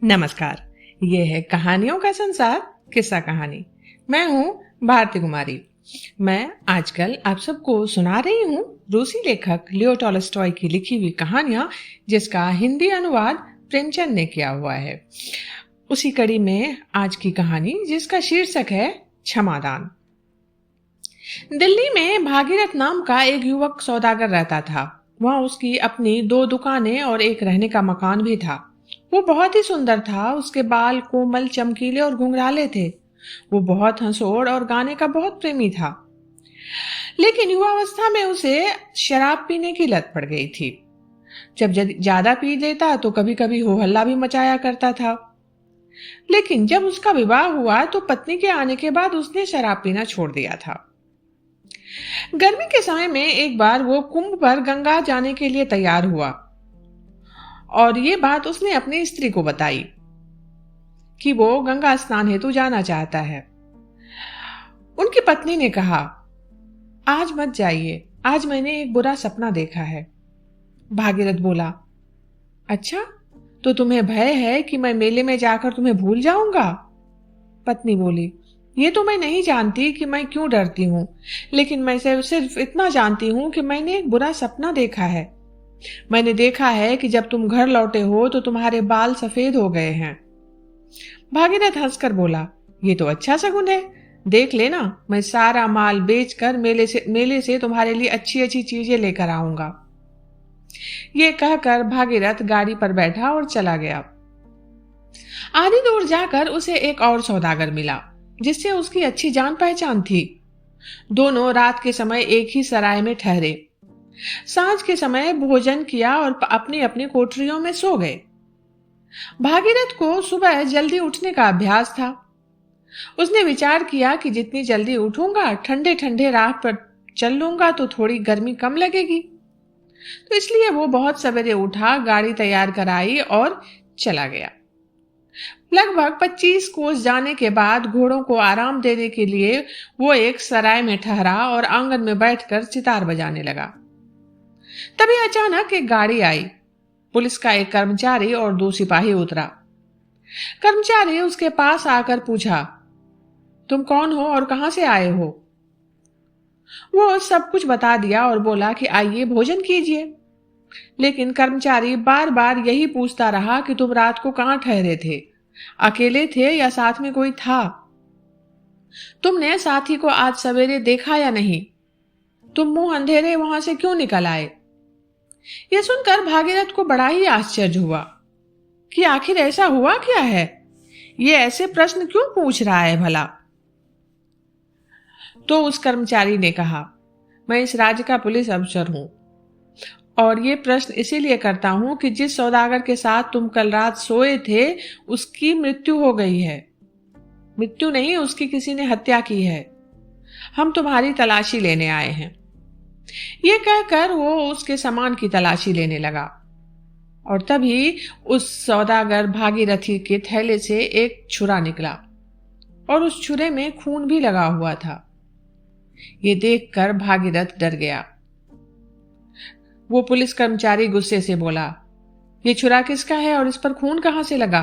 नमस्कार। ये है कहानियों का संसार किस्सा कहानी। मैं हूँ भारती कुमारी। मैं आजकल आप सबको सुना रही हूँ रूसी लेखक लियो टॉलस्टॉय की लिखी हुई कहानियां, जिसका हिंदी अनुवाद प्रेमचंद ने किया हुआ है। उसी कड़ी में आज की कहानी, जिसका शीर्षक है क्षमादान। दिल्ली में भागीरथ नाम का एक युवक सौदागर रहता था। वहाँ उसकी अपनी 2 दुकानें और एक रहने का मकान भी था। वो बहुत ही सुंदर था। उसके बाल कोमल, चमकीले और घुंघराले थे। वो बहुत हंसोड़ और गाने का बहुत प्रेमी था। लेकिन युवावस्था में उसे शराब पीने की लत पड़ गई थी। जब ज्यादा पी लेता तो कभी कभी हो हल्ला भी मचाया करता था। लेकिन जब उसका विवाह हुआ तो पत्नी के आने के बाद उसने शराब पीना छोड़ दिया था। गर्मी के समय में एक बार वो कुंभ पर गंगा जाने के लिए तैयार हुआ और ये बात उसने अपनी स्त्री को बताई कि वो गंगा स्नान हेतु जाना चाहता है। उनकी पत्नी ने कहा, आज मत जाइए, आज मैंने एक बुरा सपना देखा है। भागीरथ बोला, अच्छा, तो तुम्हें भय है कि मैं मेले में जाकर तुम्हें भूल जाऊंगा? पत्नी बोली, ये तो मैं नहीं जानती कि मैं क्यों डरती हूँ, लेकिन मैं सिर्फ इतना जानती हूँ कि मैंने एक बुरा सपना देखा है। मैंने देखा है कि जब तुम घर लौटे हो तो तुम्हारे बाल सफेद हो गए हैं। भागीरथ हंसकर बोला, ये तो अच्छा शगुन है। देख लेना, मैं सारा माल बेचकर मेले से तुम्हारे लिए अच्छी अच्छी चीजें लेकर आऊंगा। ये कहकर भागीरथ गाड़ी पर बैठा और चला गया। आधी दूर जाकर उसे एक और सौदागर मिला, जिससे उसकी अच्छी जान पहचान थी। दोनों रात के समय एक ही सराय में ठहरे। सांझ के समय भोजन किया और अपनी अपनी कोठरियों में सो गए। भागीरथ को सुबह जल्दी उठने का अभ्यास था। उसने विचार किया कि जितनी जल्दी उठूंगा, ठंडे ठंडे राह पर चल लूंगा तो थोड़ी गर्मी कम लगेगी। तो इसलिए वो बहुत सवेरे उठा, गाड़ी तैयार कराई और चला गया। लगभग 25 कोस जाने के बाद घोड़ों को आराम देने के लिए वो एक सराय में ठहरा और आंगन में बैठकर सितार बजाने लगा। तभी अचानक एक गाड़ी आई। पुलिस का एक कर्मचारी और 2 सिपाही उतरा। कर्मचारी उसके पास आकर पूछा, तुम कौन हो और कहां से आए हो? वो सब कुछ बता दिया और बोला कि आइए भोजन कीजिए। लेकिन कर्मचारी बार बार यही पूछता रहा कि तुम रात को कहां ठहरे थे, अकेले थे या साथ में कोई था? तुमने साथी को आज सवेरे देखा या नहीं? तुम मुंह अंधेरे वहां से क्यों निकल आए? यह सुनकर भागीरथ को बड़ा ही आश्चर्य हुआ कि आखिर ऐसा हुआ क्या है। ये ऐसे प्रश्न क्यों पूछ रहा है भला? तो उस कर्मचारी ने कहा, मैं इस राज्य का पुलिस अफसर हूं और ये प्रश्न इसीलिए करता हूं कि जिस सौदागर के साथ तुम कल रात सोए थे उसकी मृत्यु हो गई है। मृत्यु नहीं, उसकी किसी ने हत्या की है। हम तुम्हारी तलाशी लेने आए हैं। ये कहकर वो उसके सामान की तलाशी लेने लगा और तभी उस सौदागर भागीरथी के थैले से एक छुरा निकला और उस छुरे में खून भी लगा हुआ था। ये देखकर भागीरथ डर गया। वो पुलिस कर्मचारी गुस्से से बोला, ये छुरा किसका है और इस पर खून कहां से लगा?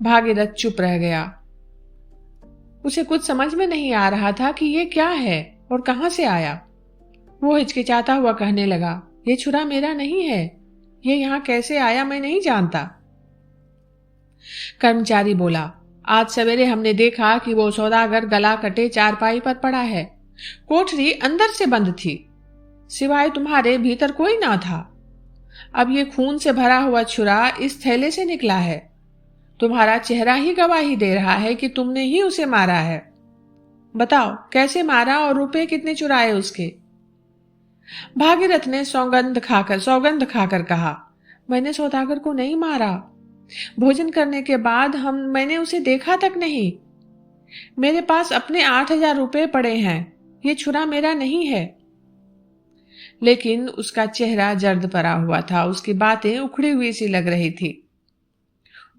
भागीरथ चुप रह गया। उसे कुछ समझ में नहीं आ रहा था कि ये क्या है और कहां से आया। वो हिचकिचाता हुआ कहने लगा, ये छुरा मेरा नहीं है, ये यहां कैसे आया मैं नहीं जानता। कर्मचारी बोला, आज सवेरे हमने देखा कि वो सौदागर गला कटे चारपाई पर पड़ा है। कोठरी अंदर से बंद थी, सिवाय तुम्हारे भीतर कोई ना था। अब ये खून से भरा हुआ छुरा इस थैले से निकला है। तुम्हारा चेहरा ही गवाही दे रहा है कि तुमने ही उसे मारा है। बताओ कैसे मारा और रुपए कितने चुराए उसके? भागीरथ ने सौगंध खाकर कहा, मैंने सौदागर को नहीं मारा। भोजन करने के बाद मैंने उसे देखा तक नहीं। मेरे पास अपने 8,000 रुपए पड़े हैं। ये छुरा मेरा नहीं है। लेकिन उसका चेहरा जर्द पड़ा हुआ था। उसकी बातें उखड़ी हुई सी लग रही थी।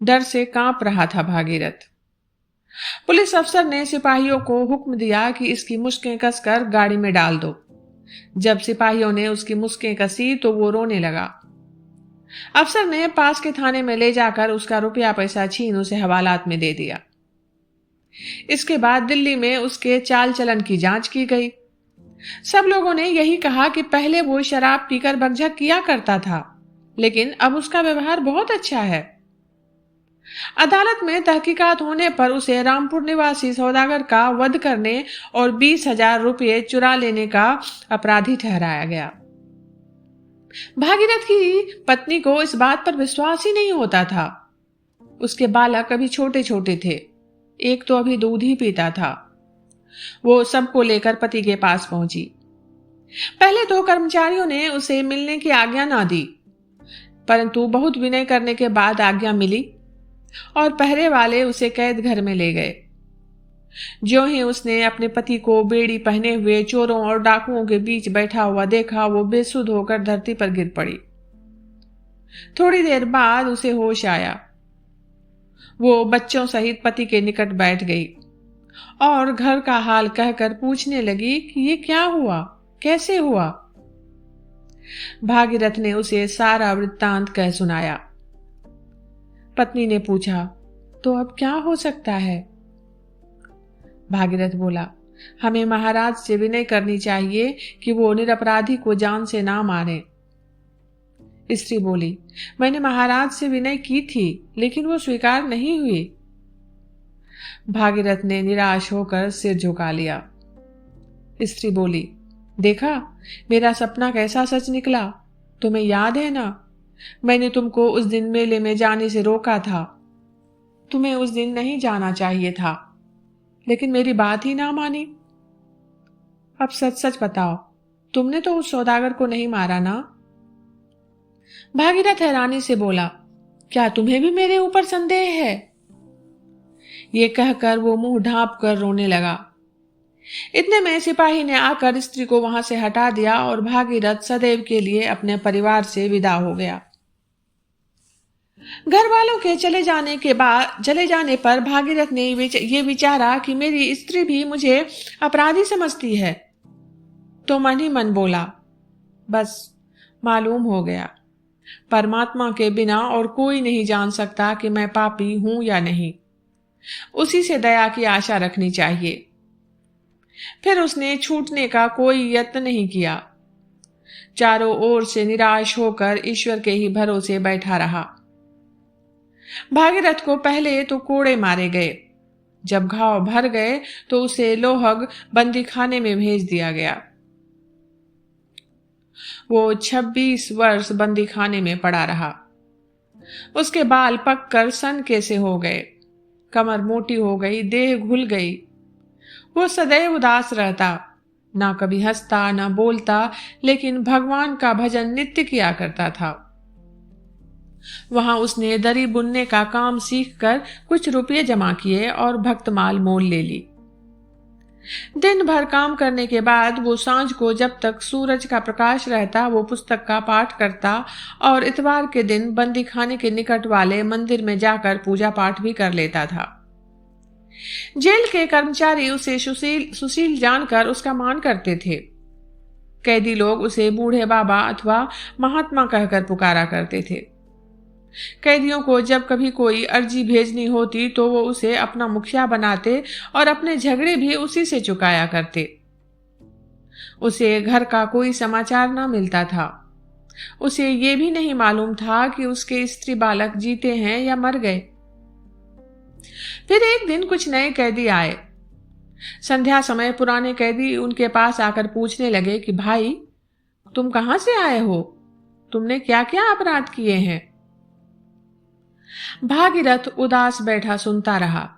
डर से कांप रहा था भागीरथ। पुलिस अफसर ने सिपाहियों को हुक्म दिया कि इसकी मुश्कें कसकर गाड़ी में डाल दो। जब सिपाहियों ने उसकी मुश्कें कसी तो वो रोने लगा। अफसर ने पास के थाने में ले जाकर उसका रुपया पैसा छीन उसे हवालात में दे दिया। इसके बाद दिल्ली में उसके चाल चलन की जांच की गई। सब लोगों ने यही कहा कि पहले वो शराब पीकर बकझक किया करता था, लेकिन अब उसका व्यवहार बहुत अच्छा है। अदालत में तहकीकात होने पर उसे रामपुर निवासी सौदागर का वध करने और 20,000 रुपये चुरा लेने का अपराधी ठहराया गया। भागीरथ की पत्नी को इस बात पर विश्वास ही नहीं होता था। उसके बालक अभी छोटे छोटे थे, एक तो अभी दूध ही पीता था। वो सबको लेकर पति के पास पहुंची। पहले तो कर्मचारियों ने उसे मिलने की आज्ञा ना दी, परंतु बहुत विनय करने के बाद आज्ञा मिली और पहरे वाले उसे कैद घर में ले गए। ज्यों ही उसने अपने पति को बेड़ी पहने हुए चोरों और डाकुओं के बीच बैठा हुआ देखा, वो बेसुध होकर धरती पर गिर पड़ी। थोड़ी देर बाद उसे होश आया। वो बच्चों सहित पति के निकट बैठ गई और घर का हाल कहकर पूछने लगी कि ये क्या हुआ, कैसे हुआ। भागीरथ ने उसे सारा वृत्तांत कह सुनाया। पत्नी ने पूछा, तो अब क्या हो सकता है? भागीरथ बोला, हमें महाराज से विनय करनी चाहिए कि वो निरपराधी को जान से ना मारे। स्त्री बोली, मैंने महाराज से विनय की थी, लेकिन वो स्वीकार नहीं हुई। भागीरथ ने निराश होकर सिर झुका लिया। स्त्री बोली, देखा मेरा सपना कैसा सच निकला। तुम्हें याद है ना, मैंने तुमको उस दिन मेले में जाने से रोका था। तुम्हें उस दिन नहीं जाना चाहिए था, लेकिन मेरी बात ही ना मानी। अब सच सच बताओ, तुमने तो उस सौदागर को नहीं मारा ना? भागीरथ हैरानी से बोला, क्या तुम्हें भी मेरे ऊपर संदेह है? ये कहकर वो मुंह ढांप कर रोने लगा। इतने में सिपाही ने आकर स्त्री को वहां से हटा दिया और भागीरथ सदैव के लिए अपने परिवार से विदा हो गया। घर वालों के चले जाने पर भागीरथ ने ये विचारा कि मेरी स्त्री भी मुझे अपराधी समझती है, तो मन ही मन बोला, बस मालूम हो गया, परमात्मा के बिना और कोई नहीं जान सकता कि मैं पापी हूं या नहीं। उसी से दया की आशा रखनी चाहिए। फिर उसने छूटने का कोई यत्न नहीं किया। चारों ओर से निराश होकर ईश्वर के ही भरोसे बैठा रहा। भागीरथ को पहले तो कोड़े मारे गए। जब घाव भर गए तो उसे लोहग बंदी खाने में भेज दिया गया। वो 26 वर्ष बंदी खाने में पड़ा रहा। उसके बाल पककर सनके से हो गए, कमर मोटी हो गई, देह घुल गई। वो सदैव उदास रहता, ना कभी हंसता ना बोलता, लेकिन भगवान का भजन नित्य किया करता था। वहां उसने दरी बुनने का काम सीखकर कुछ रुपये जमा किए और भक्तमाल मोल ले ली। दिन भर काम करने के बाद वो सांझ को जब तक सूरज का प्रकाश रहता वो पुस्तक का पाठ करता और इतवार के दिन बंदी खाने के निकट वाले मंदिर में जाकर पूजा पाठ भी कर लेता था। जेल के कर्मचारी उसे सुशील जानकर उसका मान करते थे। कैदी लोग उसे बूढ़े बाबा अथवा महात्मा कहकर पुकारा करते थे। कैदियों को जब कभी कोई अर्जी भेजनी होती तो वो उसे अपना मुखिया बनाते और अपने झगड़े भी उसी से चुकाया करते। उसे घर का कोई समाचार ना मिलता था। उसे ये भी नहीं मालूम था कि उसके स्त्री बालक जीते हैं या मर गए। फिर एक दिन कुछ नए कैदी आए। संध्या समय पुराने कैदी उनके पास आकर पूछने लगे कि भाई, तुम कहां से आए हो? तुमने क्या क्या अपराध किए हैं? भागीरथ उदास बैठा सुनता रहा।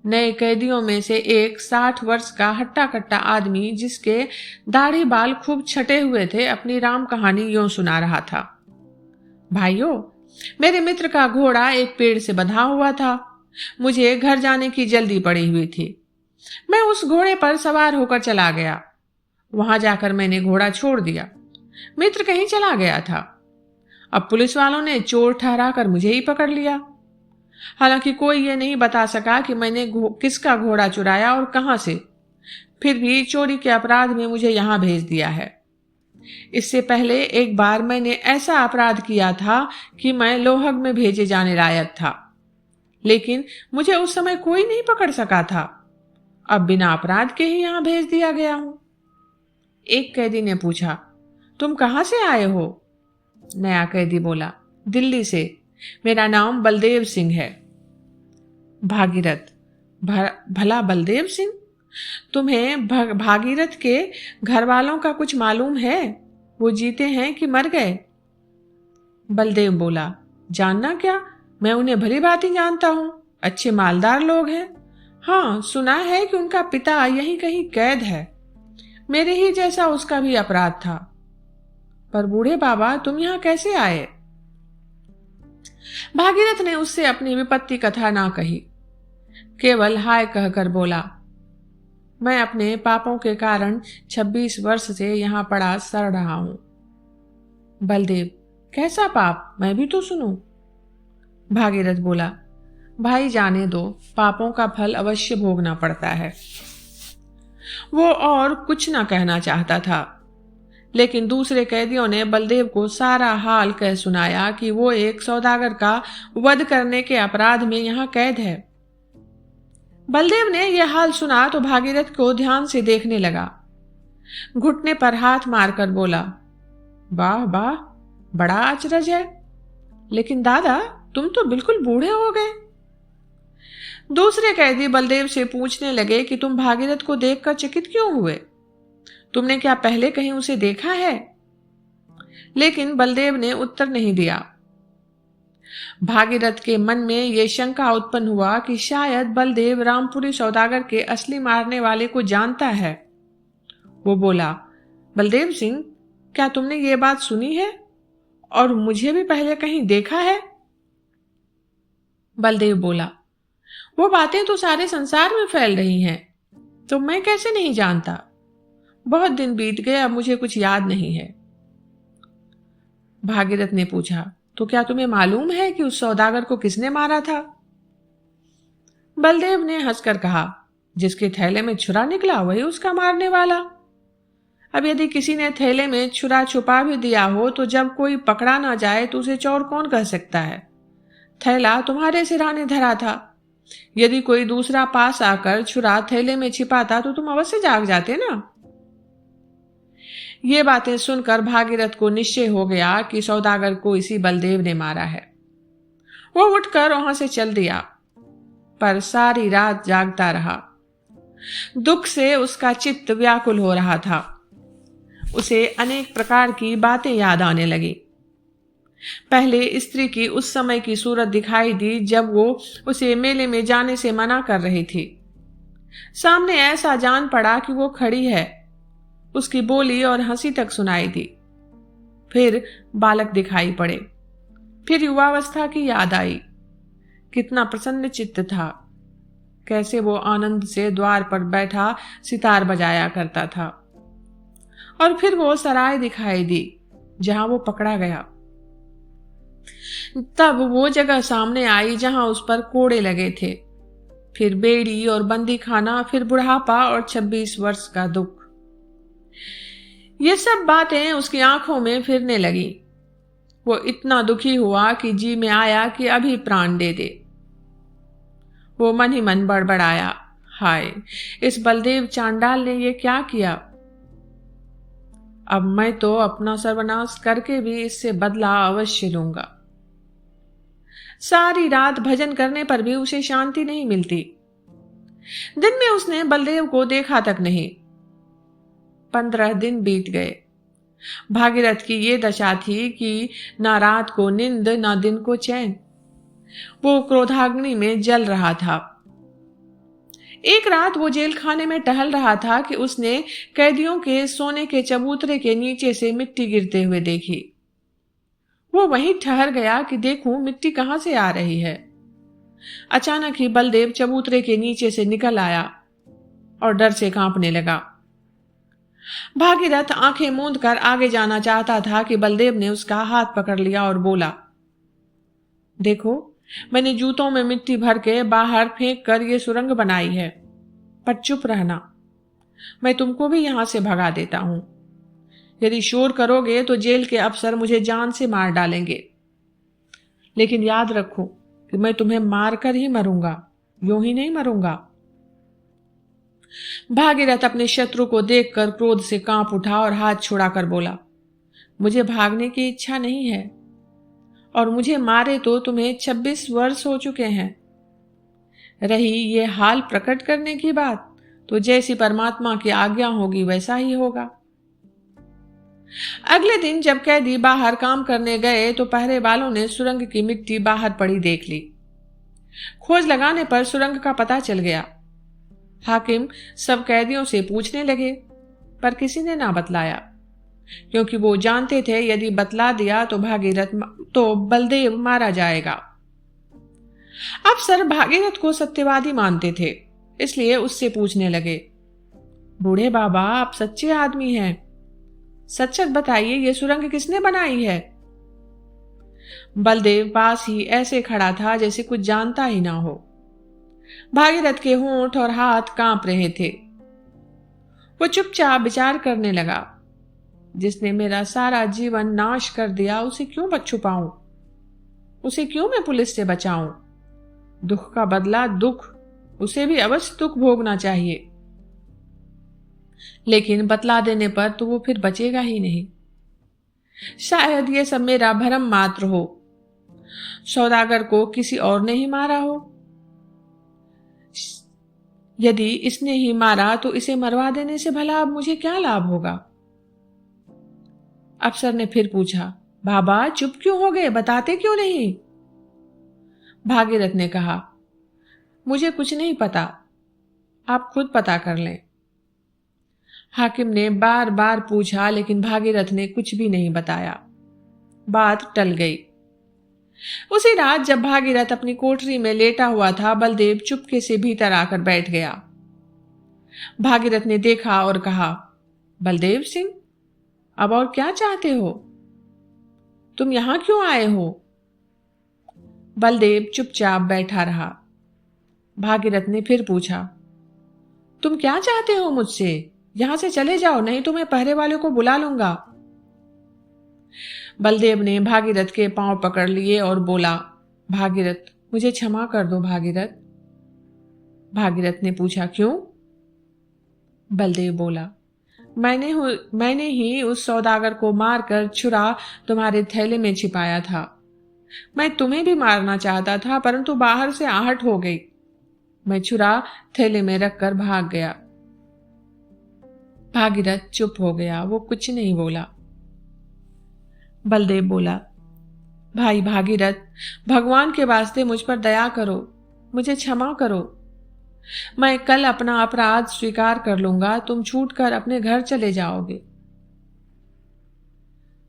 नए कैदियों में से एक 60 वर्ष का हट्टा कट्टा आदमी, जिसके दाढ़ी बाल खूब छटे हुए थे, अपनी राम कहानी यूं सुना रहा था। भाइयों, मेरे मित्र का घोड़ा एक पेड़ से बंधा हुआ था। मुझे घर जाने की जल्दी पड़ी हुई थी। मैं उस घोड़े पर सवार होकर चला गया। वहां जाकर मैंने घोड़ा छोड़ दिया। मित्र कहीं चला गया था। अब पुलिस वालों ने चोर ठहरा कर मुझे ही पकड़ लिया। हालांकि कोई ये नहीं बता सका कि मैंने किसका घोड़ा चुराया और कहां से। फिर भी चोरी के अपराध में मुझे यहां भेज दिया है। इससे पहले एक बार मैंने ऐसा अपराध किया था कि मैं लोहग में भेजे जाने लायक था, लेकिन मुझे उस समय कोई नहीं पकड़ सका था। अब बिना अपराध के ही यहां भेज दिया गया हूं। एक कैदी ने पूछा, तुम कहां से आए हो? नया कैदी बोला, दिल्ली से। मेरा नाम बलदेव सिंह है। भागीरथ, भला बलदेव सिंह? तुम्हें भागीरथ के घर वालों का कुछ मालूम है? वो जीते हैं कि मर गए? बलदेव बोला, जानना क्या, मैं उन्हें भली भांति जानता हूं। अच्छे मालदार लोग हैं। हाँ, सुना है कि उनका पिता यहीं कहीं कैद है। मेरे ही जैसा उसका भी अपराध था। पर बूढ़े बाबा, तुम यहां कैसे आए? भागीरथ ने उससे अपनी विपत्ति कथा ना कही, केवल हाय कहकर बोला, मैं अपने पापों के कारण 26 वर्ष से यहां पड़ा सड़ रहा हूं। बलदेव, कैसा पाप, मैं भी तो सुनूं। भागीरथ बोला, भाई जाने दो, पापों का फल अवश्य भोगना पड़ता है। वो और कुछ ना कहना चाहता था, लेकिन दूसरे कैदियों ने बलदेव को सारा हाल कह सुनाया कि वो एक सौदागर का वध करने के अपराध में यहां कैद है। बलदेव ने यह हाल सुना तो भागीरथ को ध्यान से देखने लगा। घुटने पर हाथ मारकर बोला, वाह वाह, बड़ा अचरज है। लेकिन दादा, तुम तो बिल्कुल बूढ़े हो गए। दूसरे कैदी बलदेव से पूछने लगे कि तुम भागीरथ को देखकर चकित क्यों हुए? तुमने क्या पहले कहीं उसे देखा है? लेकिन बलदेव ने उत्तर नहीं दिया। भागीरथ के मन में यह शंका उत्पन्न हुआ कि शायद बलदेव रामपुरी सौदागर के असली मारने वाले को जानता है। वो बोला, बलदेव सिंह, क्या तुमने ये बात सुनी है और मुझे भी पहले कहीं देखा है? बलदेव बोला, वो बातें तो सारे संसार में फैल रही हैं, तो मैं कैसे नहीं जानता। बहुत दिन बीत गए, अब मुझे कुछ याद नहीं है। भागीरथ ने पूछा, तो क्या तुम्हें मालूम है कि उस सौदागर को किसने मारा था? बलदेव ने हंसकर कहा, जिसके थैले में छुरा निकला वही उसका मारने वाला। अब यदि किसी ने थैले में छुरा छुपा भी दिया हो तो जब कोई पकड़ा ना जाए तो उसे चोर कौन कह सकता है? थैला तुम्हारे सिरहाने धरा था। यदि कोई दूसरा पास आकर छुरा थैले में छिपाता तो तुम अवश्य जाग जाते ना। ये बातें सुनकर भागीरथ को निश्चय हो गया कि सौदागर को इसी बलदेव ने मारा है। वो उठकर वहां से चल दिया, पर सारी रात जागता रहा। दुख से उसका चित्त व्याकुल हो रहा था। उसे अनेक प्रकार की बातें याद आने लगी। पहले स्त्री की उस समय की सूरत दिखाई दी जब वो उसे मेले में जाने से मना कर रही थी। सामने ऐसा जान पड़ा कि वो खड़ी है। उसकी बोली और हंसी तक सुनाई दी। फिर बालक दिखाई पड़े। फिर युवावस्था की याद आई। कितना प्रसन्न चित्त था। कैसे वो आनंद से द्वार पर बैठा सितार बजाया करता था। और फिर वो सराय दिखाई दी जहां वो पकड़ा गया। तब वो जगह सामने आई जहां उस पर कोड़े लगे थे। फिर बेड़ी और बंदी खाना, फिर बुढ़ापा और 26 वर्ष का दुख। ये सब बातें उसकी आंखों में फिरने लगी। वो इतना दुखी हुआ कि जी में आया कि अभी प्राण दे दे। वो मन ही मन बड़बड़ाया, हाय, इस बलदेव चांडाल ने ये क्या किया। अब मैं तो अपना सर्वनाश करके भी इससे बदला अवश्य लूंगा। सारी रात भजन करने पर भी उसे शांति नहीं मिलती। दिन में उसने बलदेव को देखा तक नहीं। 15 दिन बीत गए। भागीरथ की ये दशा थी कि ना रात को नींद ना दिन को चैन। वो क्रोधाग्नि में जल रहा था। एक रात वो जेल खाने में टहल रहा था कि उसने कैदियों के सोने के चबूतरे के नीचे से मिट्टी गिरते हुए देखी। वो वहीं ठहर गया कि देखूं मिट्टी कहां से आ रही है। अचानक ही बलदेव चबूतरे के नीचे से निकल आया और डर से कांपने लगा। भागीरथ आंखें मूंद कर आगे जाना चाहता था कि बलदेव ने उसका हाथ पकड़ लिया और बोला, देखो, मैंने जूतों में मिट्टी भर के बाहर फेंक कर ये सुरंग बनाई है, पर चुप रहना, मैं तुमको भी यहां से भगा देता हूं। यदि शोर करोगे तो जेल के अफसर मुझे जान से मार डालेंगे। लेकिन याद रखो कि मैं तुम्हें मारकर ही मरूंगा, यूं ही नहीं मरूंगा। भागीरथ अपने शत्रु को देखकर क्रोध से कांप उठा और हाथ छुड़ाकर बोला, मुझे भागने की इच्छा नहीं है, और मुझे मारे तो तुम्हें 26 वर्ष हो चुके हैं। रही ये हाल प्रकट करने की बात, तो जैसी परमात्मा की आज्ञा होगी वैसा ही होगा। अगले दिन जब कैदी बाहर काम करने गए तो पहरे वालों ने सुरंग की मिट्टी बाहर पड़ी देख ली। खोज लगाने पर सुरंग का पता चल गया। हाकिम सब कैदियों से पूछने लगे, पर किसी ने ना बतलाया, क्योंकि वो जानते थे यदि बतला दिया तो बलदेव मारा जाएगा। अफसर भागीरथ को सत्यवादी मानते थे, इसलिए उससे पूछने लगे, बूढ़े बाबा आप सच्चे आदमी हैं, सच सच बताइए ये सुरंग किसने बनाई है? बलदेव पास ही ऐसे खड़ा था जैसे कुछ जानता ही ना हो। भागीरथ के होंठ और हाथ कांप रहे थे। वो चुपचाप विचार करने लगा, जिसने मेरा सारा जीवन नाश कर दिया उसे क्यों छुपाऊं, उसे क्यों मैं पुलिस से बचाऊं? दुख का बदला दुख, उसे भी अवश्य दुख भोगना चाहिए। लेकिन बतला देने पर तो वो फिर बचेगा ही नहीं। शायद ये सब मेरा भ्रम मात्र हो, सौदागर को किसी और ने ही मारा हो। यदि इसने ही मारा तो इसे मरवा देने से भला अब मुझे क्या लाभ होगा? अफसर ने फिर पूछा, बाबा चुप क्यों हो गए, बताते क्यों नहीं? भागीरथ ने कहा, मुझे कुछ नहीं पता, आप खुद पता कर लें। हाकिम ने बार बार पूछा, लेकिन भागीरथ ने कुछ भी नहीं बताया। बात टल गई। उसी रात जब भागीरथ अपनी कोठरी में लेटा हुआ था, बलदेव चुपके से भीतर आकर बैठ गया। भागीरथ ने देखा और कहा, बलदेव सिंह, अब और क्या चाहते हो? तुम यहां क्यों आए हो? बलदेव चुपचाप बैठा रहा। भागीरथ ने फिर पूछा, तुम क्या चाहते हो मुझसे? यहां से चले जाओ, नहीं तो मैं पहरे वाले को बुला लूंगा। बलदेव ने भागीरथ के पांव पकड़ लिए और बोला, भागीरथ मुझे क्षमा कर दो भागीरथ। भागीरथ ने पूछा, क्यों? बलदेव बोला, मैंने ही उस सौदागर को मारकर छुरा तुम्हारे थैले में छिपाया था। मैं तुम्हें भी मारना चाहता था, परंतु बाहर से आहट हो गई। मैं छुरा थैले में रखकर भाग गया। भागीरथ चुप हो गया, वो कुछ नहीं बोला। बलदेव बोला, भाई भागीरथ, भगवान के वास्ते मुझ पर दया करो, मुझे क्षमा करो। मैं कल अपना अपराध स्वीकार कर लूंगा, तुम छूटकर अपने घर चले जाओगे।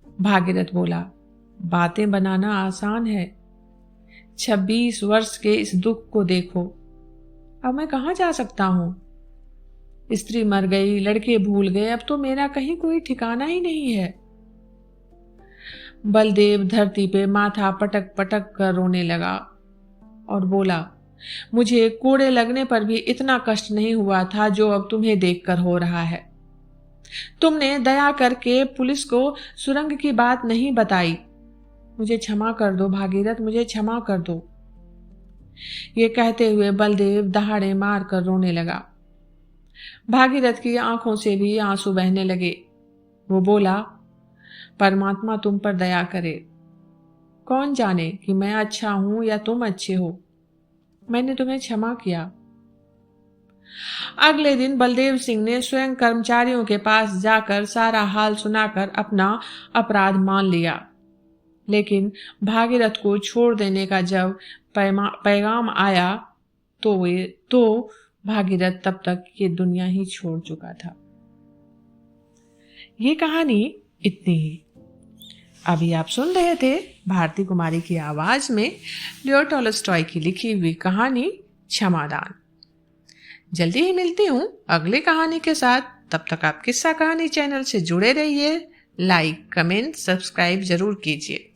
भागीरथ बोला, बातें बनाना आसान है, 26 वर्ष के इस दुख को देखो, अब मैं कहां जा सकता हूं? स्त्री मर गई, लड़के भूल गए, अब तो मेरा कहीं कोई ठिकाना ही नहीं है। बलदेव धरती पे माथा पटक पटक कर रोने लगा और बोला, मुझे कोड़े लगने पर भी इतना कष्ट नहीं हुआ था जो अब तुम्हें देखकर हो रहा है। तुमने दया करके पुलिस को सुरंग की बात नहीं बताई। मुझे क्षमा कर दो भागीरथ, मुझे क्षमा कर दो। ये कहते हुए बलदेव दहाड़े मार कर रोने लगा। भागीरथ की आंखों से भी आंसू बहने लगे। वो बोला, परमात्मा तुम पर दया करे। कौन जाने कि मैं अच्छा हूं या तुम अच्छे हो। मैंने तुम्हें क्षमा किया। अगले दिन बलदेव सिंह ने स्वयं कर्मचारियों के पास जाकर सारा हाल सुनाकर अपना अपराध मान लिया। लेकिन भागीरथ को छोड़ देने का जब पैगाम आया तो भागीरथ तब तक ये दुनिया ही छोड़ चुका था। ये कहानी इतनी ही। अभी आप सुन रहे थे भारती कुमारी की आवाज में लियो टॉलस्टॉय की लिखी हुई कहानी क्षमादान। जल्दी ही मिलती हूँ अगली कहानी के साथ। तब तक आप किस्सा कहानी चैनल से जुड़े रहिए। लाइक, कमेंट, सब्सक्राइब जरूर कीजिए।